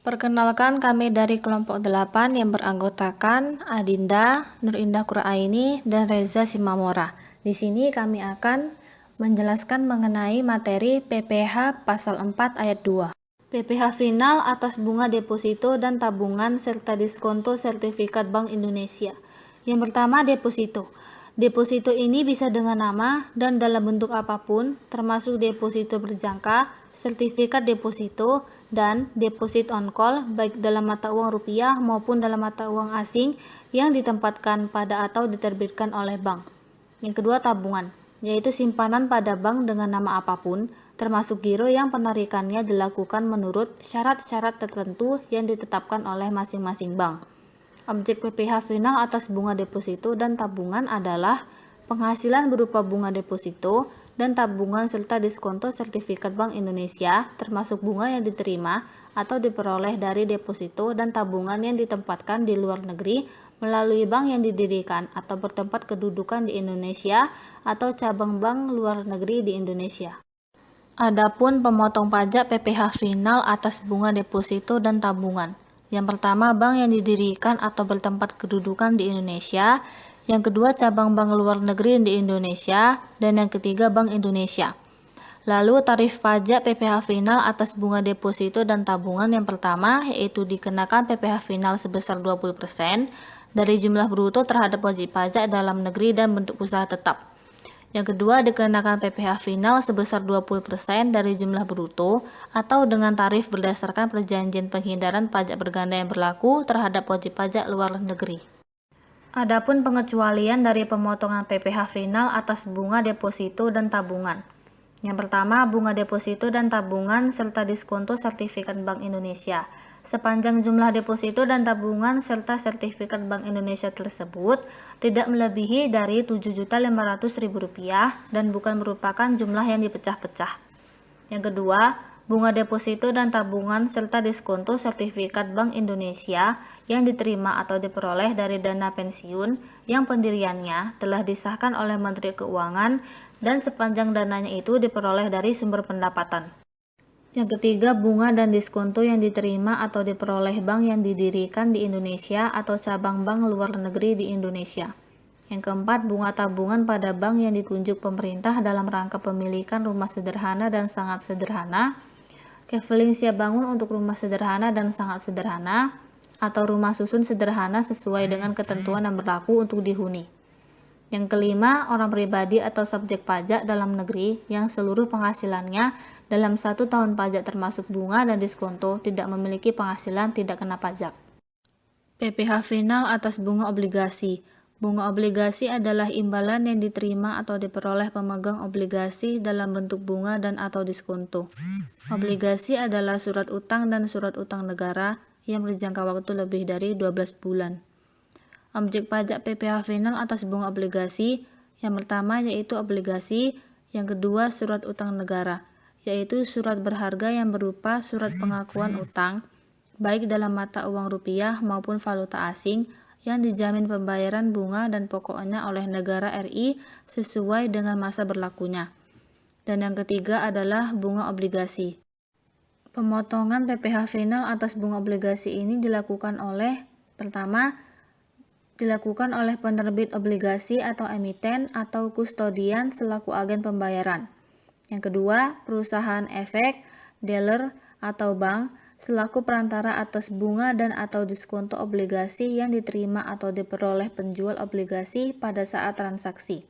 Perkenalkan, kami dari kelompok 8 yang beranggotakan Adinda, Nurindah Quraini, dan Reza Simamora. Di sini kami akan menjelaskan mengenai materi PPh pasal 4 ayat 2. PPh final atas bunga deposito dan tabungan serta diskonto sertifikat Bank Indonesia. Yang pertama, deposito. Deposito ini bisa dengan nama dan dalam bentuk apapun, termasuk deposito berjangka, sertifikat deposito, dan deposit on call, baik dalam mata uang rupiah maupun dalam mata uang asing yang ditempatkan pada atau diterbitkan oleh bank. Yang kedua, tabungan, yaitu simpanan pada bank dengan nama apapun, termasuk giro yang penarikannya dilakukan menurut syarat-syarat tertentu yang ditetapkan oleh masing-masing bank. Objek PPh final atas bunga deposito dan tabungan adalah penghasilan berupa bunga deposito dan tabungan serta diskonto sertifikat Bank Indonesia, termasuk bunga yang diterima atau diperoleh dari deposito dan tabungan yang ditempatkan di luar negeri melalui bank yang didirikan atau bertempat kedudukan di Indonesia atau cabang bank luar negeri di Indonesia. Adapun pemotong pajak PPh final atas bunga deposito dan tabungan. Yang pertama, bank yang didirikan atau bertempat kedudukan di Indonesia. Yang kedua, cabang bank luar negeri di Indonesia. Dan yang ketiga, Bank Indonesia. Lalu tarif pajak PPh final atas bunga deposito dan tabungan yang pertama yaitu dikenakan PPh final sebesar 20% dari jumlah bruto terhadap wajib pajak dalam negeri dan bentuk usaha tetap. Yang kedua, dikenakan PPh final sebesar 20% dari jumlah bruto atau dengan tarif berdasarkan perjanjian penghindaran pajak berganda yang berlaku terhadap wajib pajak luar negeri. Adapun pengecualian dari pemotongan PPh final atas bunga deposito dan tabungan. Yang pertama, bunga deposito dan tabungan serta diskonto sertifikat Bank Indonesia. Sepanjang jumlah deposito dan tabungan serta sertifikat Bank Indonesia tersebut tidak melebihi dari Rp7.500.000 dan bukan merupakan jumlah yang dipecah-pecah. Yang kedua, bunga deposito dan tabungan serta diskonto sertifikat Bank Indonesia yang diterima atau diperoleh dari dana pensiun yang pendiriannya telah disahkan oleh Menteri Keuangan dan sepanjang dananya itu diperoleh dari sumber pendapatan. Yang ketiga, bunga dan diskonto yang diterima atau diperoleh bank yang didirikan di Indonesia atau cabang bank luar negeri di Indonesia. Yang keempat, bunga tabungan pada bank yang ditunjuk pemerintah dalam rangka pemilikan rumah sederhana dan sangat sederhana, Kefling siap bangun untuk rumah sederhana dan sangat sederhana, atau rumah susun sederhana sesuai dengan ketentuan yang berlaku untuk dihuni. Yang kelima, orang pribadi atau subjek pajak dalam negeri yang seluruh penghasilannya dalam 1 tahun pajak termasuk bunga dan diskonto tidak memiliki penghasilan tidak kena pajak. PPh final atas bunga obligasi. Bunga obligasi adalah imbalan yang diterima atau diperoleh pemegang obligasi dalam bentuk bunga dan atau diskonto. Obligasi adalah surat utang dan surat utang negara yang berjangka waktu lebih dari 12 bulan. Objek pajak PPh final atas bunga obligasi yang pertama yaitu obligasi, yang kedua surat utang negara, yaitu surat berharga yang berupa surat pengakuan utang, baik dalam mata uang rupiah maupun valuta asing, yang dijamin pembayaran bunga dan pokoknya oleh negara RI sesuai dengan masa berlakunya. Dan yang ketiga adalah bunga obligasi. Pemotongan PPh final atas bunga obligasi ini dilakukan oleh penerbit obligasi atau emiten atau kustodian selaku agen pembayaran. Yang kedua, perusahaan efek, dealer atau bank selaku perantara atas bunga dan atau diskonto obligasi yang diterima atau diperoleh penjual obligasi pada saat transaksi.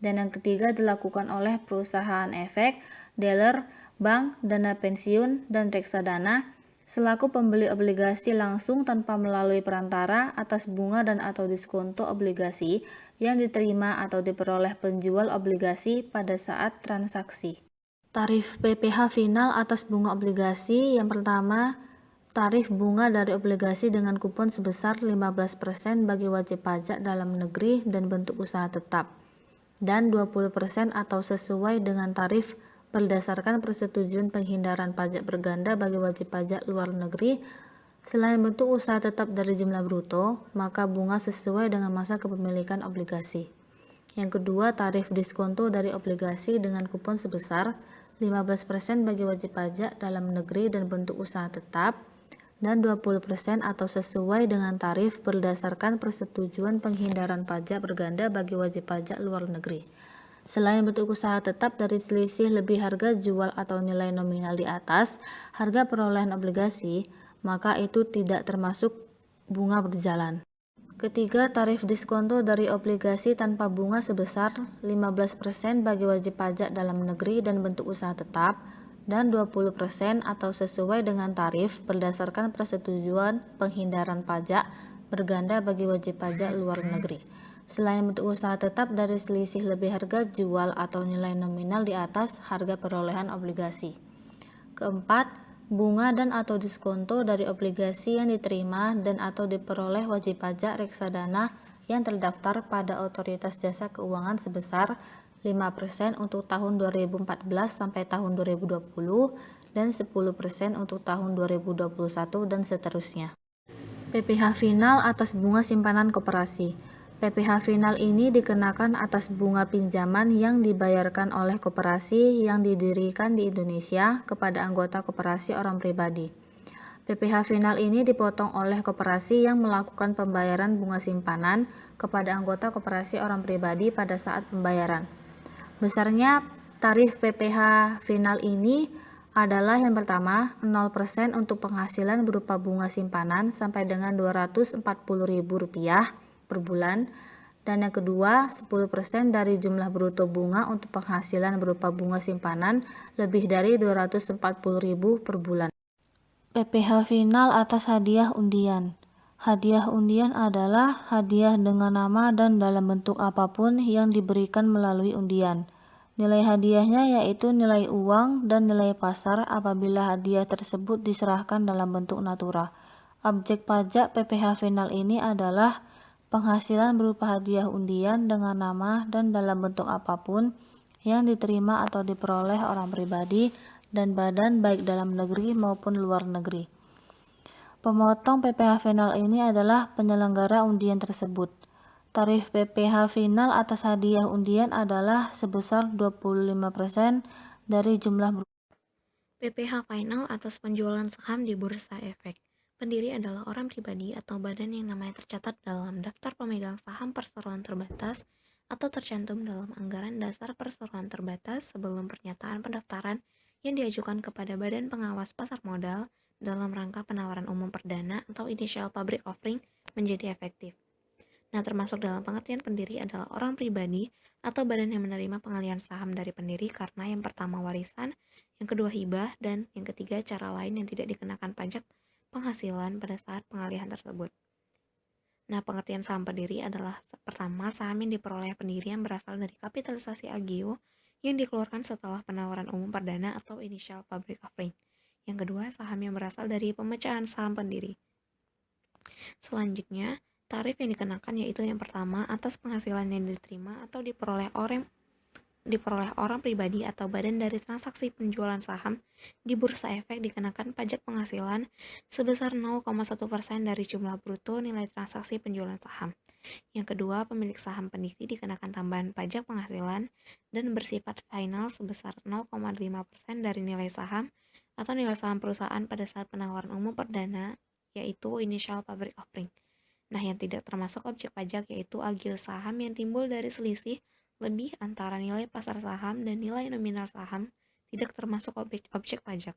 Dan yang ketiga dilakukan oleh perusahaan efek, dealer, bank, dana pensiun, dan reksadana selaku pembeli obligasi langsung tanpa melalui perantara atas bunga dan atau diskonto obligasi yang diterima atau diperoleh penjual obligasi pada saat transaksi. Tarif PPh final atas bunga obligasi yang pertama, tarif bunga dari obligasi dengan kupon sebesar 15% bagi wajib pajak dalam negeri dan bentuk usaha tetap, dan 20% atau sesuai dengan tarif berdasarkan persetujuan penghindaran pajak berganda bagi wajib pajak luar negeri. Selain bentuk usaha tetap dari jumlah bruto, maka bunga sesuai dengan masa kepemilikan obligasi. Yang kedua, tarif diskonto dari obligasi dengan kupon sebesar 15% bagi wajib pajak dalam negeri dan bentuk usaha tetap, dan 20% atau sesuai dengan tarif berdasarkan persetujuan penghindaran pajak berganda bagi wajib pajak luar negeri. Selain bentuk usaha tetap dari selisih lebih harga jual atau nilai nominal di atas harga perolehan obligasi, maka itu tidak termasuk bunga berjalan. Ketiga, tarif diskonto dari obligasi tanpa bunga sebesar 15% bagi wajib pajak dalam negeri dan bentuk usaha tetap, dan 20% atau sesuai dengan tarif berdasarkan persetujuan penghindaran pajak berganda bagi wajib pajak luar negeri. Selain bentuk usaha tetap dari selisih lebih harga jual atau nilai nominal di atas harga perolehan obligasi. Keempat, bunga dan atau diskonto dari obligasi yang diterima dan atau diperoleh wajib pajak reksadana yang terdaftar pada Otoritas Jasa Keuangan sebesar 5% untuk tahun 2014 sampai tahun 2020 dan 10% untuk tahun 2021 dan seterusnya. PPh final atas bunga simpanan koperasi. PPh final ini dikenakan atas bunga pinjaman yang dibayarkan oleh koperasi yang didirikan di Indonesia kepada anggota koperasi orang pribadi. PPh final ini dipotong oleh koperasi yang melakukan pembayaran bunga simpanan kepada anggota koperasi orang pribadi pada saat pembayaran. Besarnya tarif PPh final ini adalah yang pertama 0% untuk penghasilan berupa bunga simpanan sampai dengan Rp240.000 per bulan, dan yang kedua 10% dari jumlah bruto bunga untuk penghasilan berupa bunga simpanan lebih dari Rp240.000 per bulan. PPh final atas hadiah undian. Hadiah undian adalah hadiah dengan nama dan dalam bentuk apapun yang diberikan melalui undian. Nilai hadiahnya yaitu nilai uang dan nilai pasar apabila hadiah tersebut diserahkan dalam bentuk natura. Objek pajak PPh final ini adalah penghasilan berupa hadiah undian dengan nama dan dalam bentuk apapun yang diterima atau diperoleh orang pribadi dan badan baik dalam negeri maupun luar negeri. Pemotong PPh final ini adalah penyelenggara undian tersebut. Tarif PPh final atas hadiah undian adalah sebesar 25% dari jumlah PPh final atas penjualan saham di Bursa Efek. Pendiri adalah orang pribadi atau badan yang namanya tercatat dalam daftar pemegang saham perseroan terbatas atau tercantum dalam anggaran dasar perseroan terbatas sebelum pernyataan pendaftaran yang diajukan kepada Badan Pengawas Pasar Modal dalam rangka penawaran umum perdana atau initial public offering menjadi efektif. Nah, termasuk dalam pengertian pendiri adalah orang pribadi atau badan yang menerima pengalihan saham dari pendiri karena yang pertama warisan, yang kedua hibah, dan yang ketiga cara lain yang tidak dikenakan pajak penghasilan pada saat pengalihan tersebut. Nah, pengertian saham pendiri adalah pertama saham yang diperoleh pendiri yang berasal dari kapitalisasi AGO yang dikeluarkan setelah penawaran umum perdana atau initial public offering. Yang kedua, saham yang berasal dari pemecahan saham pendiri. Selanjutnya, tarif yang dikenakan yaitu yang pertama atas penghasilan yang diterima atau diperoleh orang pribadi atau badan dari transaksi penjualan saham di Bursa Efek dikenakan pajak penghasilan sebesar 0,1% dari jumlah bruto nilai transaksi penjualan saham. Yang kedua, pemilik saham pendiri dikenakan tambahan pajak penghasilan dan bersifat final sebesar 0,5% dari nilai saham atau nilai saham perusahaan pada saat penawaran umum perdana yaitu initial public offering. Nah, yang tidak termasuk objek pajak yaitu agio saham yang timbul dari selisih lebih antara nilai pasar saham dan nilai nominal saham tidak termasuk objek pajak.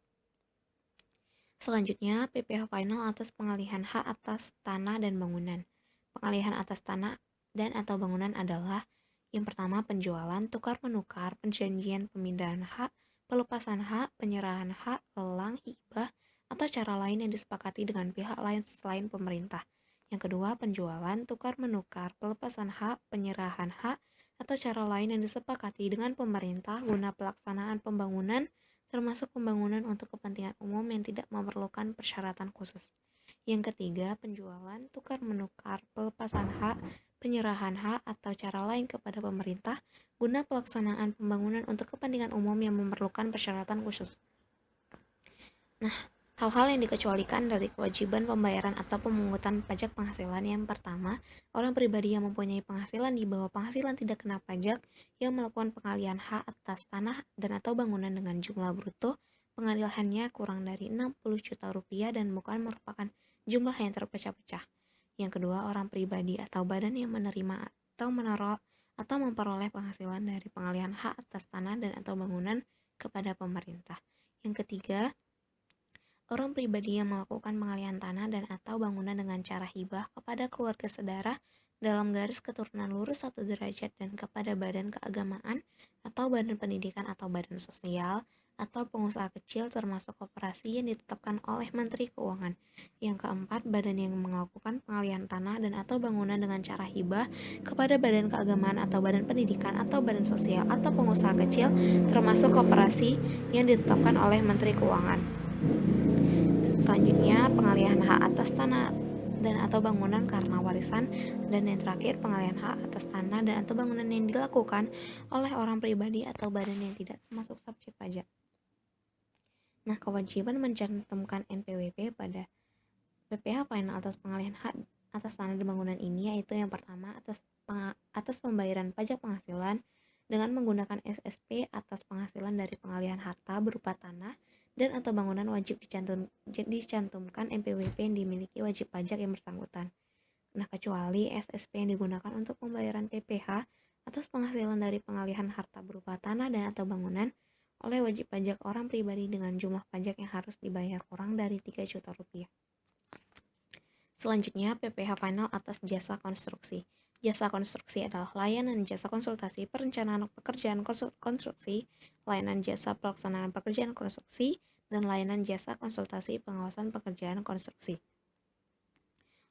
Selanjutnya, PPh final atas pengalihan hak atas tanah dan bangunan. Pengalihan atas tanah dan atau bangunan adalah yang pertama penjualan, tukar menukar, perjanjian pemindahan hak, pelepasan hak, penyerahan hak, lelang, hibah, atau cara lain yang disepakati dengan pihak lain selain pemerintah. Yang kedua, penjualan, tukar menukar, pelepasan hak, penyerahan hak, atau cara lain yang disepakati dengan pemerintah guna pelaksanaan pembangunan termasuk pembangunan untuk kepentingan umum yang tidak memerlukan persyaratan khusus. Yang ketiga, penjualan, tukar menukar, pelepasan hak, penyerahan hak, atau cara lain kepada pemerintah guna pelaksanaan pembangunan untuk kepentingan umum yang memerlukan persyaratan khusus. Nah, hal-hal yang dikecualikan dari kewajiban pembayaran atau pemungutan pajak penghasilan yang pertama, orang pribadi yang mempunyai penghasilan di bawah penghasilan tidak kena pajak yang melakukan pengalihan hak atas tanah dan atau bangunan dengan jumlah bruto pengalihannya kurang dari 60 juta rupiah dan bukan merupakan jumlah yang terpecah-pecah. Yang kedua, orang pribadi atau badan yang menerima atau menaruh atau memperoleh penghasilan dari pengalihan hak atas tanah dan atau bangunan kepada pemerintah. Yang ketiga, orang pribadi yang melakukan pengalihan tanah dan atau bangunan dengan cara hibah kepada keluarga saudara dalam garis keturunan lurus 1 derajat dan kepada badan keagamaan atau badan pendidikan atau badan sosial atau pengusaha kecil termasuk koperasi yang ditetapkan oleh Menteri Keuangan. Yang keempat, badan yang melakukan pengalihan tanah dan atau bangunan dengan cara hibah kepada badan keagamaan atau badan pendidikan atau badan sosial atau pengusaha kecil termasuk koperasi yang ditetapkan oleh Menteri Keuangan. Selanjutnya, pengalihan hak atas tanah dan atau bangunan karena warisan, dan yang terakhir pengalihan hak atas tanah dan atau bangunan yang dilakukan oleh orang pribadi atau badan yang tidak termasuk subjek pajak. Nah, kewajiban mencantumkan NPWP pada PPh final atas pengalihan hak atas tanah dan bangunan ini yaitu yang pertama atas pembayaran pajak penghasilan dengan menggunakan SSP atas penghasilan dari pengalihan harta berupa tanah dan atau bangunan wajib dicantumkan NPWP yang dimiliki wajib pajak yang bersangkutan. Nah, kecuali SSP yang digunakan untuk pembayaran PPh atas penghasilan dari pengalihan harta berupa tanah dan atau bangunan oleh wajib pajak orang pribadi dengan jumlah pajak yang harus dibayar kurang dari 3 juta rupiah. Selanjutnya, PPh final atas jasa konstruksi. Jasa konstruksi adalah layanan jasa konsultasi perencanaan pekerjaan konstruksi, layanan jasa pelaksanaan pekerjaan konstruksi, dan layanan jasa konsultasi pengawasan pekerjaan konstruksi.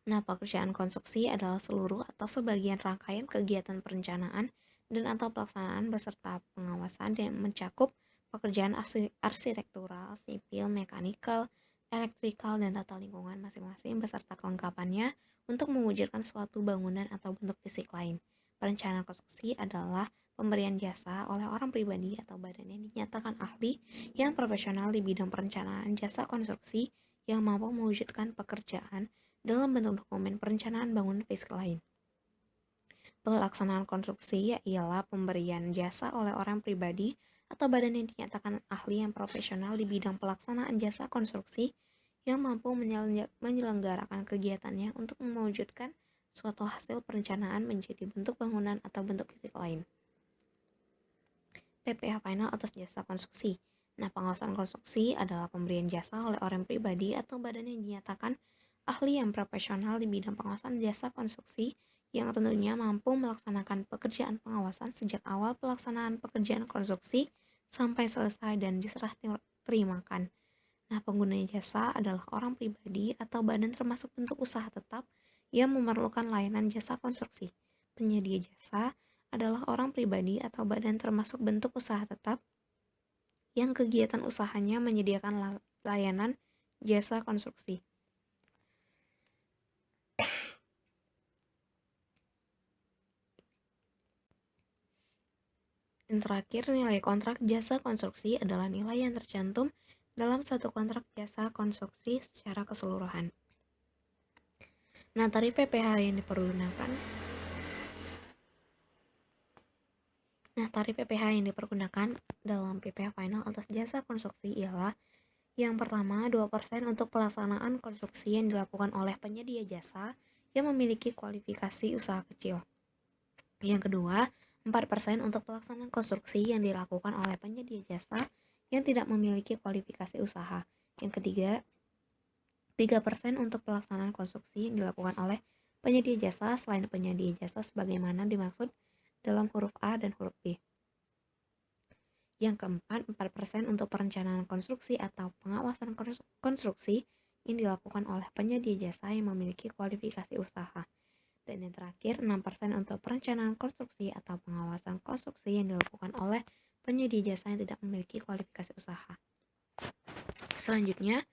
Nah, pekerjaan konstruksi adalah seluruh atau sebagian rangkaian kegiatan perencanaan dan atau pelaksanaan beserta pengawasan yang mencakup pekerjaan arsitektural, sipil, mekanikal, elektrikal, dan tata lingkungan masing-masing beserta kelengkapannya untuk mewujudkan suatu bangunan atau bentuk fisik lain. Perencanaan konstruksi adalah pemberian jasa oleh orang pribadi atau badan yang dinyatakan ahli yang profesional di bidang perencanaan jasa konstruksi yang mampu mewujudkan pekerjaan dalam bentuk dokumen perencanaan bangunan fisik lain. Pelaksanaan konstruksi ialah pemberian jasa oleh orang pribadi atau badan yang dinyatakan ahli yang profesional di bidang pelaksanaan jasa konstruksi yang mampu menyelenggarakan kegiatannya untuk mewujudkan suatu hasil perencanaan menjadi bentuk bangunan atau bentuk fisik lain. PPh final atas jasa konstruksi. Nah, pengawasan konstruksi adalah pemberian jasa oleh orang pribadi atau badan yang dinyatakan ahli yang profesional di bidang pengawasan jasa konstruksi yang tentunya mampu melaksanakan pekerjaan pengawasan sejak awal pelaksanaan pekerjaan konstruksi sampai selesai dan diserah terimakan. Nah, pengguna jasa adalah orang pribadi atau badan termasuk bentuk usaha tetap yang memerlukan layanan jasa konstruksi. Penyedia jasa adalah orang pribadi atau badan termasuk bentuk usaha tetap yang kegiatan usahanya menyediakan layanan jasa konstruksi. Yang terakhir, nilai kontrak jasa konstruksi adalah nilai yang tercantum dalam satu kontrak jasa konstruksi secara keseluruhan. Nah, tarif PPh yang dipergunakan dalam PPh final atas jasa konstruksi ialah yang pertama, 2% untuk pelaksanaan konstruksi yang dilakukan oleh penyedia jasa yang memiliki kualifikasi usaha kecil. Yang kedua, 4% untuk pelaksanaan konstruksi yang dilakukan oleh penyedia jasa yang tidak memiliki kualifikasi usaha. Yang ketiga, 3% untuk pelaksanaan konstruksi yang dilakukan oleh penyedia jasa selain penyedia jasa sebagaimana dimaksud dalam huruf A dan huruf B. Yang keempat, 4% untuk perencanaan konstruksi atau pengawasan konstruksi yang dilakukan oleh penyedia jasa yang memiliki kualifikasi usaha. Dan yang terakhir, 6% untuk perencanaan konstruksi atau pengawasan konstruksi yang dilakukan oleh penyedia jasa yang tidak memiliki kualifikasi usaha. Selanjutnya,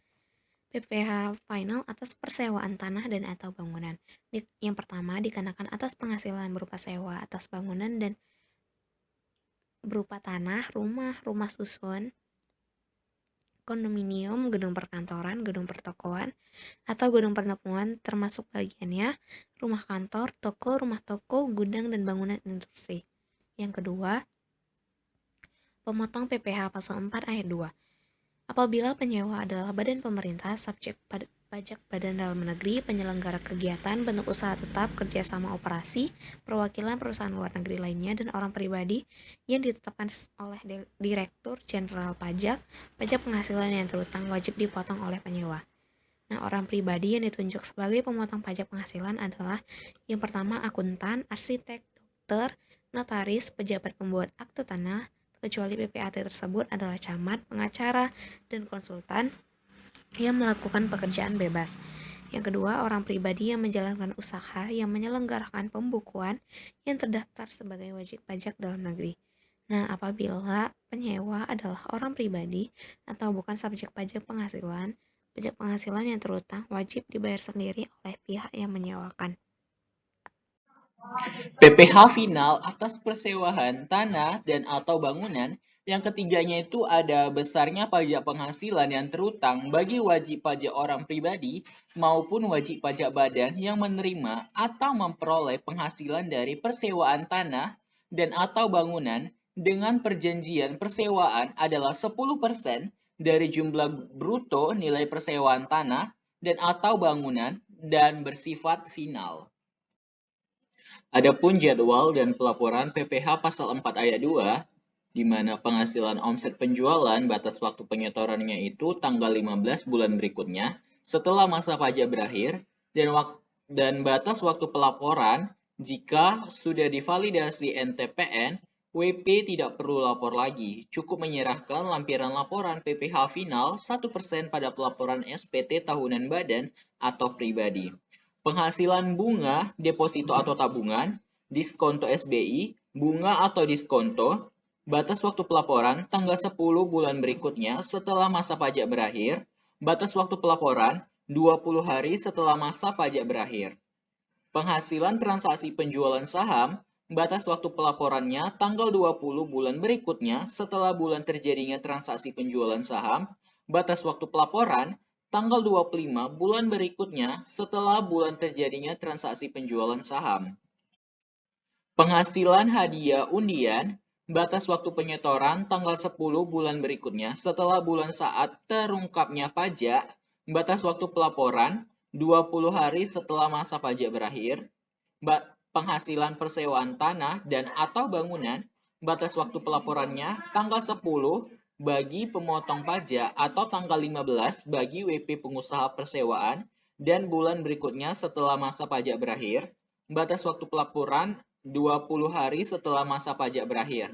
PPh final atas persewaan tanah dan atau bangunan. Yang pertama, dikenakan atas penghasilan berupa sewa atas bangunan dan berupa tanah, rumah susun, kondominium, gedung perkantoran, gedung pertokoan, atau gedung pertemuan termasuk bagiannya, rumah kantor, rumah toko, gudang, dan bangunan industri. Yang kedua, pemotong PPh pasal 4 ayat 2. Apabila penyewa adalah badan pemerintah, subjek pajak badan dalam negeri, penyelenggara kegiatan, bentuk usaha tetap, kerjasama operasi, perwakilan perusahaan luar negeri lainnya, dan orang pribadi yang ditetapkan oleh Direktur Jenderal Pajak, pajak penghasilan yang terutang wajib dipotong oleh penyewa. Nah, orang pribadi yang ditunjuk sebagai pemotong pajak penghasilan adalah yang pertama akuntan, arsitek, dokter, notaris, pejabat pembuat akte tanah, kecuali PPAT tersebut adalah camat, pengacara, dan konsultan yang melakukan pekerjaan bebas. Yang kedua, orang pribadi yang menjalankan usaha yang menyelenggarakan pembukuan yang terdaftar sebagai wajib pajak dalam negeri. Nah, apabila penyewa adalah orang pribadi atau bukan subjek pajak penghasilan yang terutang wajib dibayar sendiri oleh pihak yang menyewakan. PPh final atas persewaan tanah dan atau bangunan. Yang ketiganya itu ada besarnya pajak penghasilan yang terutang bagi wajib pajak orang pribadi maupun wajib pajak badan yang menerima atau memperoleh penghasilan dari persewaan tanah dan atau bangunan dengan perjanjian persewaan adalah 10% dari jumlah bruto nilai persewaan tanah dan atau bangunan dan bersifat final. Adapun jadwal dan pelaporan PPh pasal 4 ayat 2, di mana penghasilan omset penjualan batas waktu penyetorannya itu tanggal 15 bulan berikutnya setelah masa pajak berakhir dan batas waktu pelaporan jika sudah divalidasi NTPN, WP tidak perlu lapor lagi, cukup menyerahkan lampiran laporan PPh final 1% pada pelaporan SPT tahunan badan atau pribadi. Penghasilan bunga, deposito atau tabungan, diskonto SBI, bunga atau diskonto, batas waktu pelaporan tanggal 10 bulan berikutnya setelah masa pajak berakhir, batas waktu pelaporan 20 hari setelah masa pajak berakhir. Penghasilan transaksi penjualan saham, batas waktu pelaporannya tanggal 20 bulan berikutnya setelah bulan terjadinya transaksi penjualan saham, batas waktu pelaporan tanggal 25 bulan berikutnya setelah bulan terjadinya transaksi penjualan saham. Penghasilan hadiah undian, batas waktu penyetoran tanggal 10 bulan berikutnya setelah bulan saat terungkapnya pajak, batas waktu pelaporan 20 hari setelah masa pajak berakhir, penghasilan persewaan tanah dan atau bangunan, batas waktu pelaporannya tanggal 10 bagi pemotong pajak atau tanggal 15 bagi WP pengusaha persewaan dan bulan berikutnya setelah masa pajak berakhir, batas waktu pelaporan 20 hari setelah masa pajak berakhir.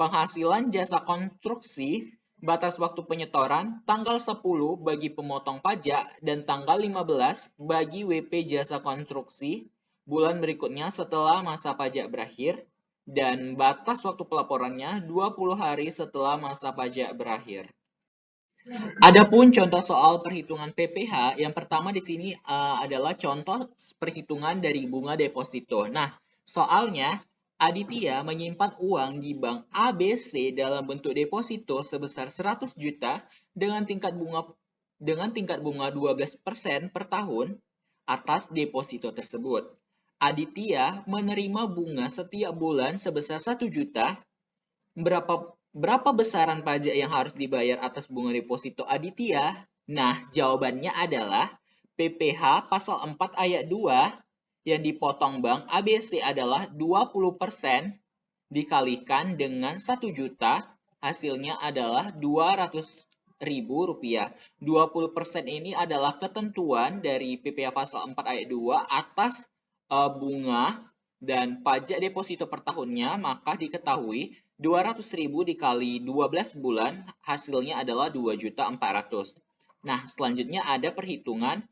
Penghasilan jasa konstruksi, batas waktu penyetoran tanggal 10 bagi pemotong pajak dan tanggal 15 bagi WP jasa konstruksi, bulan berikutnya setelah masa pajak berakhir, dan batas waktu pelaporannya 20 hari setelah masa pajak berakhir. Adapun contoh soal perhitungan PPh, yang pertama di sini adalah contoh perhitungan dari bunga deposito. Nah, soalnya Aditya menyimpan uang di bank ABC dalam bentuk deposito sebesar 100 juta dengan tingkat bunga 12% per tahun atas deposito tersebut. Aditya menerima bunga setiap bulan sebesar 1 juta. Berapa besaran pajak yang harus dibayar atas bunga deposito Aditya? Nah, jawabannya adalah PPh pasal 4 ayat 2 yang dipotong bank ABC adalah 20% dikalikan dengan 1 juta, hasilnya adalah 200.000 rupiah. 20% ini adalah ketentuan dari PPh pasal 4 ayat 2 atas bunga dan pajak deposito per tahunnya, maka diketahui 200.000 dikali 12 bulan hasilnya adalah 2.400.000. Nah, selanjutnya ada perhitungan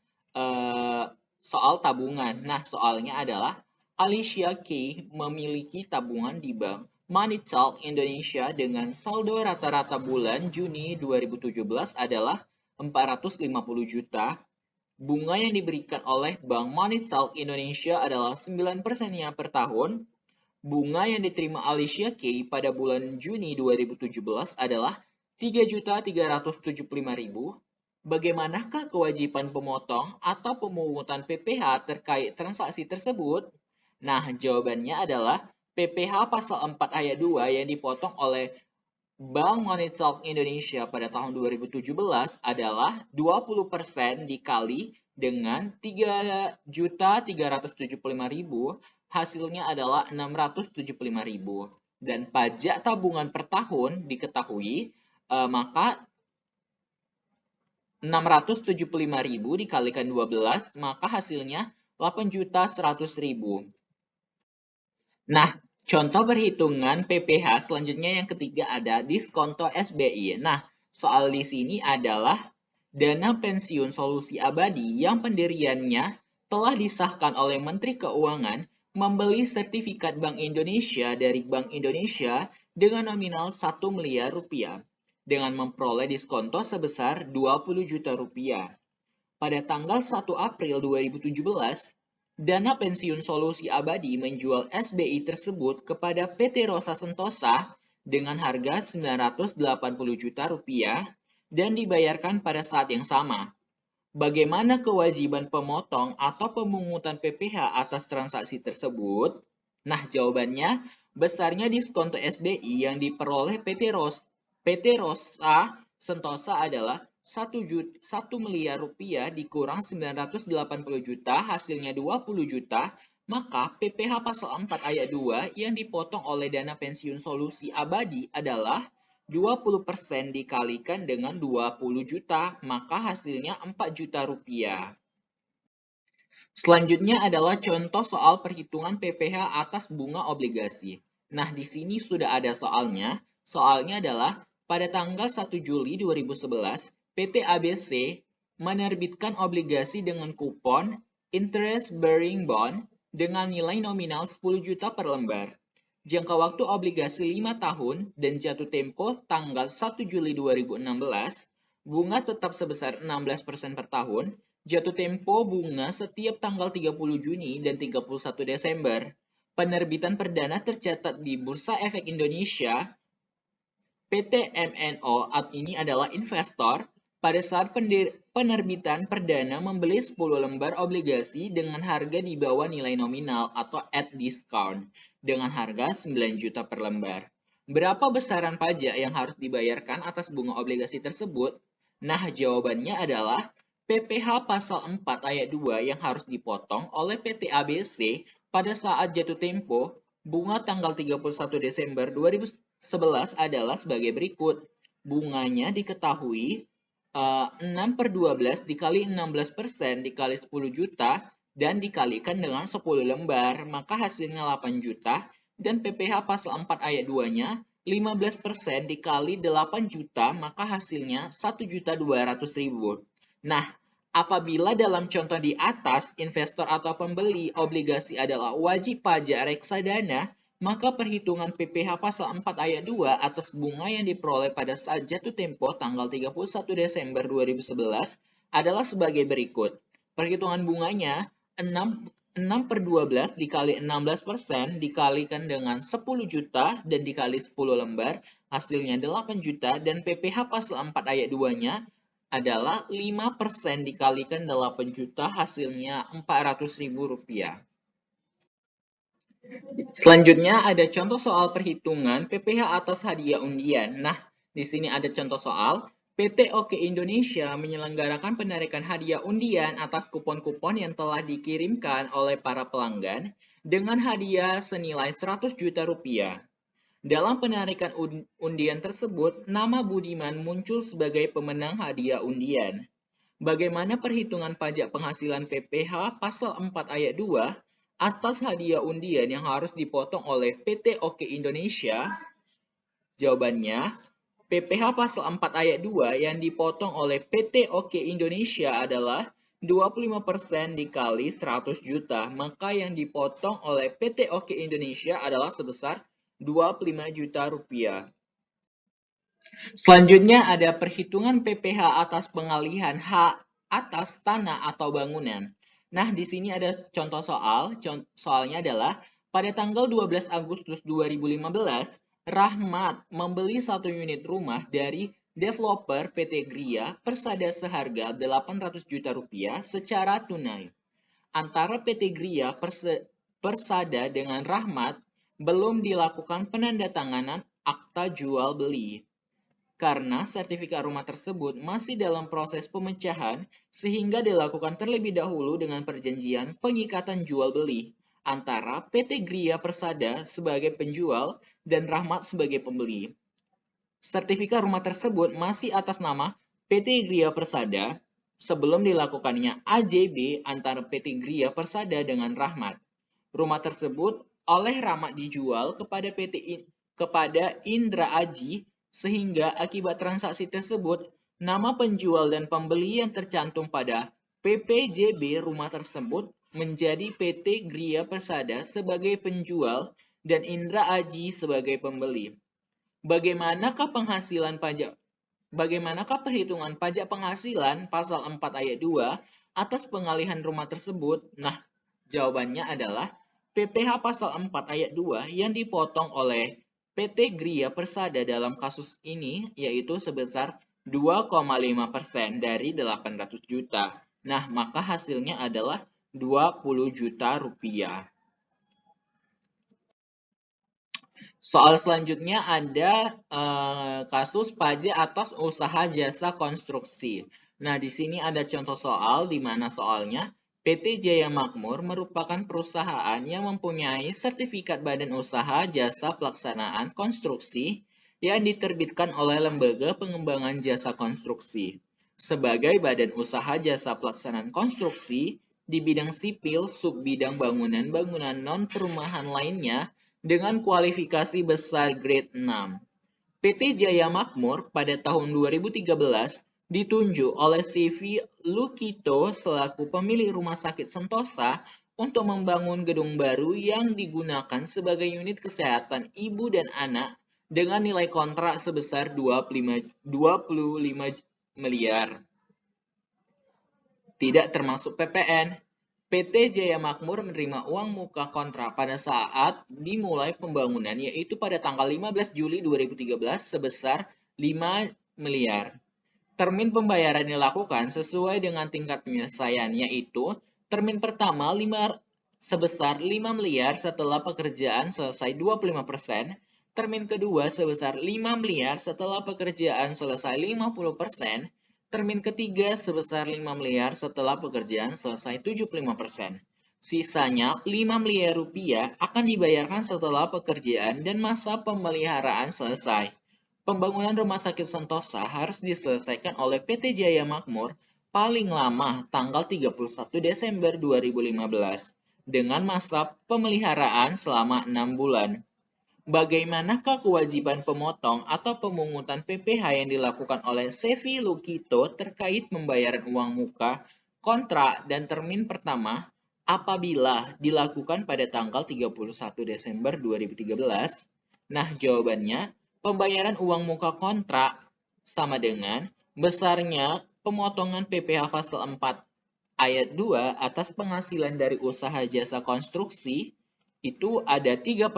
soal tabungan. Nah, soalnya adalah Alicia K memiliki tabungan di bank Money Talk Indonesia dengan saldo rata-rata bulan Juni 2017 adalah 450 juta. Bunga yang diberikan oleh Bank Money Talk Indonesia adalah 9%-nya per tahun. Bunga yang diterima Alicia K pada bulan Juni 2017 adalah 3.375.000. Bagaimanakah kewajiban pemotong atau pemungutan PPh terkait transaksi tersebut? Nah, jawabannya adalah PPh pasal 4 ayat 2 yang dipotong oleh Bank Monetar Indonesia pada tahun 2017 adalah 20% dikali dengan 3.375.000, hasilnya adalah 675.000. Dan pajak tabungan per tahun diketahui, maka 675.000 dikalikan 12, maka hasilnya 8.100.000. Nah, contoh perhitungan PPh selanjutnya yang ketiga ada diskonto SBI. Nah, soal di sini adalah dana pensiun solusi abadi yang pendiriannya telah disahkan oleh Menteri Keuangan membeli sertifikat Bank Indonesia dari Bank Indonesia dengan nominal 1 miliar rupiah dengan memperoleh diskonto sebesar 20 juta rupiah. Pada tanggal 1 April 2017, dana pensiun solusi abadi menjual SBI tersebut kepada PT Rosa Sentosa dengan harga 980 juta rupiah dan dibayarkan pada saat yang sama. Bagaimana kewajiban pemotong atau pemungutan PPh atas transaksi tersebut? Nah, jawabannya besarnya diskonto SBI yang diperoleh PT Rosa Sentosa adalah 1 miliar rupiah dikurang 980 juta, hasilnya 20 juta, maka PPh pasal 4 ayat 2 yang dipotong oleh dana pensiun solusi abadi adalah 20% dikalikan dengan 20 juta, maka hasilnya 4 juta rupiah. Selanjutnya adalah contoh soal perhitungan PPh atas bunga obligasi. Nah, di sini sudah ada soalnya. Soalnya adalah pada tanggal 1 Juli 2011, PT ABC menerbitkan obligasi dengan kupon interest bearing bond dengan nilai nominal 10 juta per lembar. Jangka waktu obligasi 5 tahun dan jatuh tempo tanggal 1 Juli 2016, bunga tetap sebesar 16% per tahun, jatuh tempo bunga setiap tanggal 30 Juni dan 31 Desember. Penerbitan perdana tercatat di Bursa Efek Indonesia. PT MNO ini adalah investor pada saat penerbitan perdana membeli 10 lembar obligasi dengan harga di bawah nilai nominal atau at discount dengan harga 9 juta per lembar. Berapa besaran pajak yang harus dibayarkan atas bunga obligasi tersebut? Nah, jawabannya adalah PPh pasal 4 ayat 2 yang harus dipotong oleh PT ABC pada saat jatuh tempo bunga tanggal 31 Desember 2011 adalah sebagai berikut. Bunganya diketahui 6/12 dikali 16% dikali 10 juta dan dikalikan dengan 10 lembar, maka hasilnya 8 juta dan PPh pasal 4 ayat 2-nya 15% dikali 8 juta, maka hasilnya 1.200.000. Nah, apabila dalam contoh di atas, investor atau pembeli obligasi adalah wajib pajak reksadana, maka perhitungan PPh pasal 4 ayat 2 atas bunga yang diperoleh pada saat jatuh tempo tanggal 31 Desember 2011 adalah sebagai berikut. Perhitungan bunganya 6/12 dikali 16% dikalikan dengan 10 juta dan dikali 10 lembar, hasilnya 8 juta dan PPh pasal 4 ayat 2-nya adalah 5% dikalikan 8 juta, hasilnya Rp400.000. Selanjutnya ada contoh soal perhitungan PPh atas hadiah undian. Nah, di sini ada contoh soal. PT OK Indonesia menyelenggarakan penarikan hadiah undian atas kupon-kupon yang telah dikirimkan oleh para pelanggan dengan hadiah senilai 100 juta rupiah. Dalam penarikan undian tersebut, nama Budiman muncul sebagai pemenang hadiah undian. Bagaimana perhitungan pajak penghasilan PPh pasal 4 ayat 2 atas hadiah undian yang harus dipotong oleh PT OK Indonesia? Jawabannya, PPh pasal 4 ayat 2 yang dipotong oleh PT OK Indonesia adalah 25% dikali 100 juta, maka yang dipotong oleh PT OK Indonesia adalah sebesar 25 juta rupiah. Selanjutnya ada perhitungan PPh atas pengalihan hak atas tanah atau bangunan. Nah, di sini ada contoh soal. Soalnya adalah pada tanggal 12 Agustus 2015, Rahmat membeli 1 unit rumah dari developer PT Gria Persada seharga 800 juta rupiah secara tunai. Antara PT Gria Persada dengan Rahmat belum dilakukan penandatanganan akta jual beli. karena sertifikat rumah tersebut masih dalam proses pemecahan sehingga dilakukan terlebih dahulu dengan perjanjian pengikatan jual beli antara PT Gria Persada sebagai penjual dan Rahmat sebagai pembeli. Sertifikat rumah tersebut masih atas nama PT Gria Persada sebelum dilakukannya AJB antara PT Gria Persada dengan Rahmat. Rumah tersebut oleh Rahmat dijual kepada Indra Aji sehingga akibat transaksi tersebut nama penjual dan pembeli yang tercantum pada PPJB rumah tersebut menjadi PT Gria Persada sebagai penjual dan Indra Aji sebagai pembeli. Bagaimanakah perhitungan pajak penghasilan pasal 4 ayat 2 atas pengalihan rumah tersebut? Nah, jawabannya adalah PPh pasal 4 ayat 2 yang dipotong oleh PT Gria Persada dalam kasus ini yaitu sebesar 2,5% dari 800 juta. Nah, maka hasilnya adalah 20 juta rupiah. Soal selanjutnya ada kasus pajak atas usaha jasa konstruksi. Nah, di sini ada contoh soal di mana soalnya PT Jaya Makmur merupakan perusahaan yang mempunyai sertifikat badan usaha jasa pelaksanaan konstruksi yang diterbitkan oleh Lembaga Pengembangan Jasa Konstruksi. Sebagai badan usaha jasa pelaksanaan konstruksi di bidang sipil, subbidang bangunan non-perumahan lainnya dengan kualifikasi besar grade 6. PT Jaya Makmur pada tahun 2013 ditunjuk oleh CV Lukito selaku pemilik Rumah Sakit Sentosa untuk membangun gedung baru yang digunakan sebagai unit kesehatan ibu dan anak dengan nilai kontrak sebesar 25 miliar. Tidak termasuk PPN. PT Jaya Makmur menerima uang muka kontrak pada saat dimulai pembangunan yaitu pada tanggal 15 Juli 2013 sebesar 5 miliar. Termin pembayaran dilakukan sesuai dengan tingkat penyelesaian yaitu termin pertama sebesar 5 miliar setelah pekerjaan selesai 25%, termin kedua sebesar 5 miliar setelah pekerjaan selesai 50%, termin ketiga sebesar 5 miliar setelah pekerjaan selesai 75%. Sisanya 5 miliar rupiah akan dibayarkan setelah pekerjaan dan masa pemeliharaan selesai. Pembangunan Rumah Sakit Sentosa harus diselesaikan oleh PT Jaya Makmur paling lama tanggal 31 Desember 2015 dengan masa pemeliharaan selama 6 bulan. Bagaimanakah kewajiban pemotong atau pemungutan PPh yang dilakukan oleh CV Lukito terkait pembayaran uang muka, kontrak, dan termin pertama apabila dilakukan pada tanggal 31 Desember 2013? Nah, jawabannya, pembayaran uang muka kontrak sama dengan besarnya pemotongan PPh pasal 4 ayat 2 atas penghasilan dari usaha jasa konstruksi itu ada 3%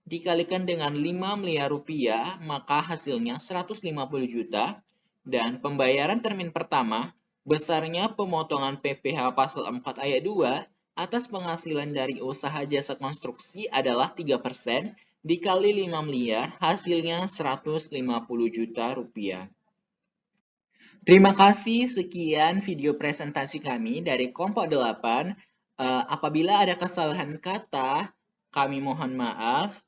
dikalikan dengan 5 miliar rupiah, maka hasilnya 150 juta. Dan pembayaran termin pertama, besarnya pemotongan PPh pasal 4 ayat 2 atas penghasilan dari usaha jasa konstruksi adalah 3%, dikali 5 miliar, hasilnya 150 juta rupiah. Terima kasih, sekian video presentasi kami dari kelompok 8. Apabila ada kesalahan kata, kami mohon maaf.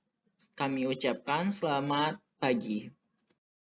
Kami ucapkan selamat pagi.